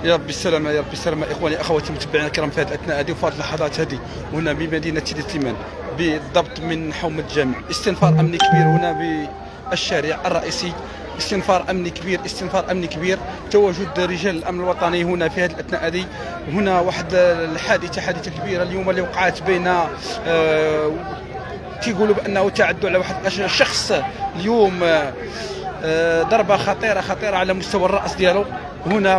يا ربي السلامة، يا ربي السلامة. إخواني أخواتي متابعينا الكرام، في هذه الأثناء هذه وفي هذه اللحظات هذه هنا بمدينة سيدي سليمان بالضبط من حومة الجامع، استنفار أمني كبير هنا بالشارع الرئيسي، استنفار أمني كبير، استنفار أمني كبير. تواجد رجال الأمن الوطني هنا في هذه الأثناء هذه. هنا واحد الحادثة، حادثة كبيرة اليوم اللي وقعت بين تيقولوا بأنه تعدوا على واحد الشخص اليوم، ضربة خطيرة على مستوى الرأس ديالو هنا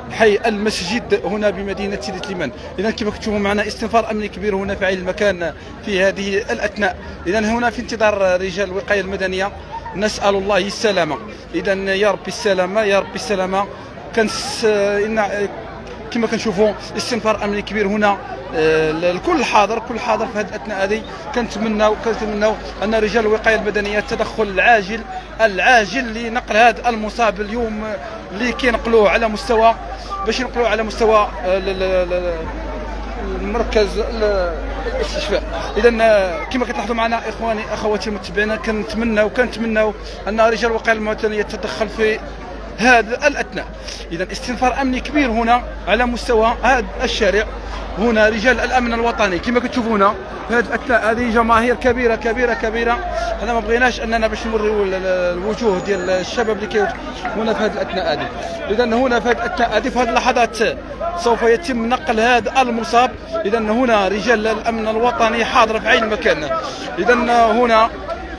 بحي المسجد هنا بمدينة سيدي سليمان. إذا كما كتشوفوا معنا استنفار أمني كبير هنا في عين المكان في هذه الأثناء. إذا هنا في انتظار رجال الوقاية المدنية، نسأل الله السلامة. إذا يا ربي السلامة، يا ربي السلامة. كما كنشوفوا استنفار أمني كبير هنا. الكل حاضر، كل حاضر في هذه الاثناء هذه. كنتمناو ان رجال الوقايه المدنيه التدخل العاجل لنقل هذا المصاب اليوم، اللي كينقلوه على مستوى باش ينقلوه على مستوى المركز الاستشفاء. اذا كما كتلاحظوا معنا اخواني اخواتي المتابعين، كنتمناو ان رجال الوقايه المدنيه تتدخل في هذا الاثناء. اذا استنفار امني كبير هنا على مستوى هذا الشارع. هنا رجال الامن الوطني كما كتشوفونا في هذه الاثناء هذه، جماهير كبيره. انا ما بغيناش اننا باش نوريو الوجوه ديال الشباب اللي كيوجد هنا في هذه الاثناء هذه. اذا هنا في هذه الاثناء هذه، في هذه اللحظات سوف يتم نقل هذا المصاب. اذا هنا رجال الامن الوطني حاضر في عين المكان. اذا هنا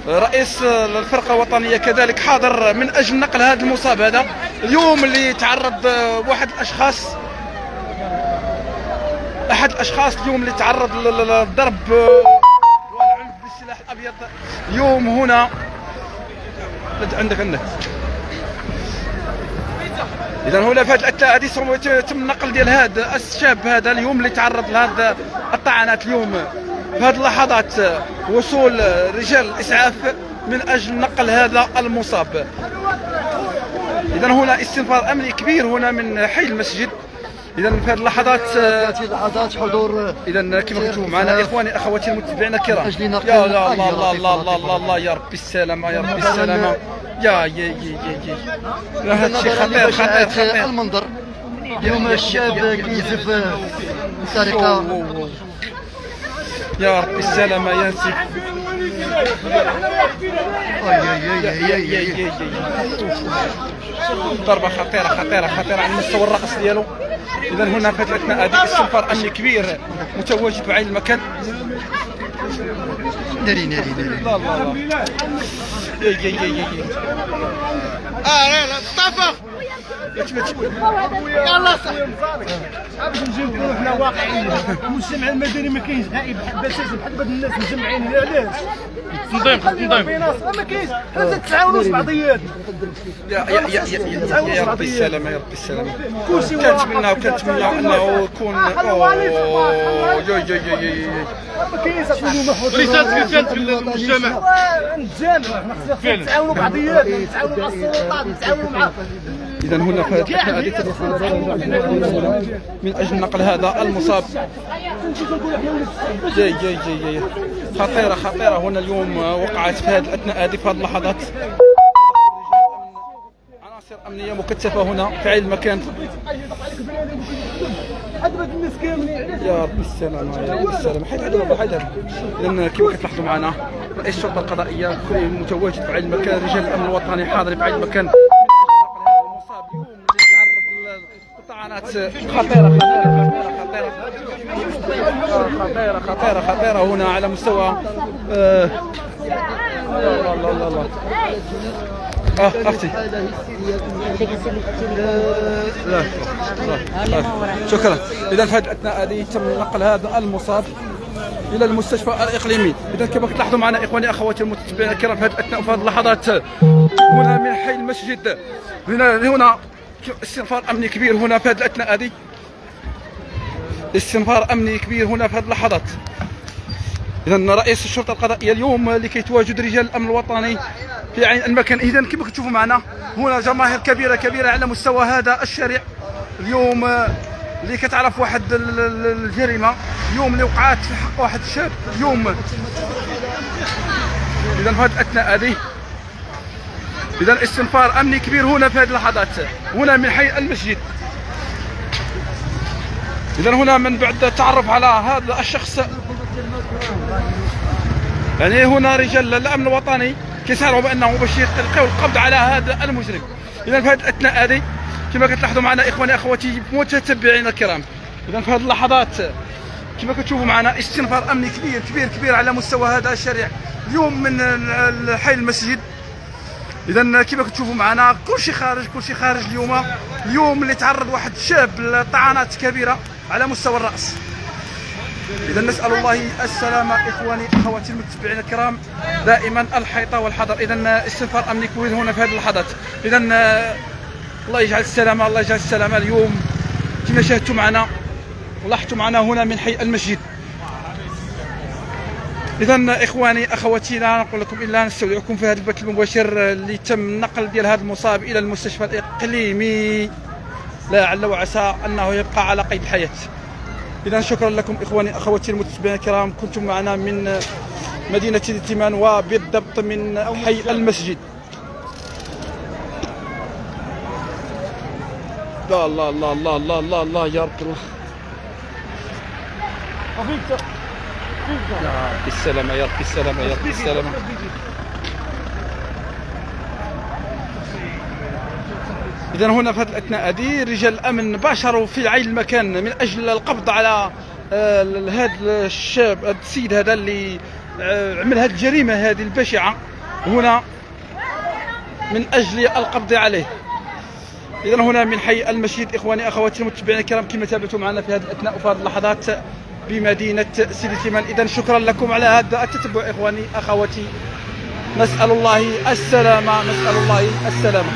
رئيس الفرقه الوطنيه كذلك حاضر من اجل نقل هذا المصاب هذا اليوم، اللي تعرض احد الاشخاص اليوم اللي تعرض للضرب والعنف بالسلاح الابيض اليوم هنا عندك. اذا هنا في هذه الاثناء هذه سوف يتم نقل ديال هذا الشاب هذا اليوم اللي تعرض لهذا الطعنات اليوم. في هذه اللحظات وصول رجال الاسعاف من اجل نقل هذا المصاب. اذا هنا استنفار امني كبير هنا من حي المسجد. اذا في هذه اللحظات حضور، اذا كما كتشوفوا معنا اخواني اخواتي المتابعين الكرام. يا الله يا ربي السلامه، يا ربي السلامه. يا هذا الشيء خطير. المنظر اليوم الشاب كيزف بطريقه. يا ربي السلامه يا سيدي. ضربه خطيره على مستوى الرأس ديالو. اذا هنا في هذه الاثناء هذه استنفار امني كبير متواجد في عين المكان. ناري لا لا طفق يلا صح. باش نجيو نكونوا حنا واقعيين، المجتمع المدني ما كاينش غائب اساسا بحال هاد الناس مجمعين. علاش تنظيم ما كاينش؟ حنا تتعاونوا مع بعضيات. يا ربي السلامه، يا ربي السلامه. كنتمناو انه يكون ما كاينش رسالة كانت في المجتمع. حنا خصنا نتعاونوا بعضيات، نتعاونوا مع السلطات، نتعاونوا مع. اذا هنا في هذه هذه من اجل نقل هذا المصاب. جاي خطيره هنا اليوم وقعت في هذه الاثناء هذه، في هذه اللحظات عناصر امنيه مكثفه هنا في عين المكان. يا ربي السلامه، يا ربي السلامه. حيد هذا. اذا كما كتلاحظوا معنا رئيس الشرطه القضائيه متواجد في عين المكان، رجال الامن الوطني حاضر في عين المكان. طعنات خطيرة هنا على مستوى لا اختي. لا شكرا. اذا في هذه الاثناء هذه تم نقل هذا المصاب الى المستشفى الاقليمي. اذا كما تلاحظوا معنا اخواني اخواتي المتابعين الكرام، في هذه الاثناء وفي هذه اللحظات هنا من حي المسجد هنا استنفار امني كبير هنا في هذه الاثناء هذه. استنفار امني كبير هنا في هذه اللحظات. اذا رئيس الشرطه القضائيه اليوم لكي تواجد رجال الامن الوطني في عين المكان. اذا كما كتشوفوا معنا هنا جماهير كبيره على مستوى هذا الشارع اليوم، اللي كتعرف واحد الجريمه اليوم اللي وقعت في حق واحد الشاب اليوم. اذا في هذه الاثناء هذه اذا استنفار امني كبير هنا في هذه اللحظات هنا من حي المسجد. إذا هنا من بعد التعرف على هذا الشخص، يعني هنا رجال الأمن الوطني كيسارعوا بأنهم باش يلقيو القبض على هذا المجرم. إذا في هذه الأثناء هذه كما كتلاحظوا معنا إخواني أخواتي متتبعين الكرام، إذا في هذه اللحظات كما كتشوفوا معنا استنفار أمني كبير كبير كبير على مستوى هذا الشارع اليوم من حي المسجد. إذا كما كتشوفوا معنا كلشي خارج اليوم اللي تعرض واحد الشاب لطعنات كبيرة على مستوى الرأس. إذا نسأل الله السلامة إخواني أخواتي المتابعين الكرام، دائما الحيطة والحذر. إذا استنفار أمني كبير هنا في هذه اللحظات. إذا الله يجعل السلامة، الله يجعل السلامة اليوم كما شاهدتوا معنا ولاحظتوا معنا هنا من حي المسجد. إذا إخواني أخواتي لا نقول لكم إلا نستودعكم في هذا البث المباشر اللي تم النقل ديال هذا المصاب إلى المستشفى الإقليمي، لعل وعسى أنه يبقى على قيد الحياة. إذا شكرا لكم إخواني أخواتي المتابعين الكرام، كنتم معنا من مدينة تيمان وبالضبط من حي المسجد. الله الله الله الله الله الله, الله يا رب الله. يا رب السلامة يا رب السلامة يا رب السلامة. إذا هنا في هذه الأثناء هذه رجال الأمن باشروا في عين المكان من أجل القبض على هذا الشاب، هذا السيد هذا اللي عمل هذه الجريمة هذه البشعة هنا من أجل القبض عليه. إذا هنا من حي المسجد إخواني أخواتي المتابعين الكرام كما تابعتوا معنا في هذه الأثناء وفي هذه اللحظات بمدينة سيدي تيمان. إذا شكرا لكم على هذا التتبع إخواني أخواتي، نسأل الله السلامة، نسأل الله السلامة.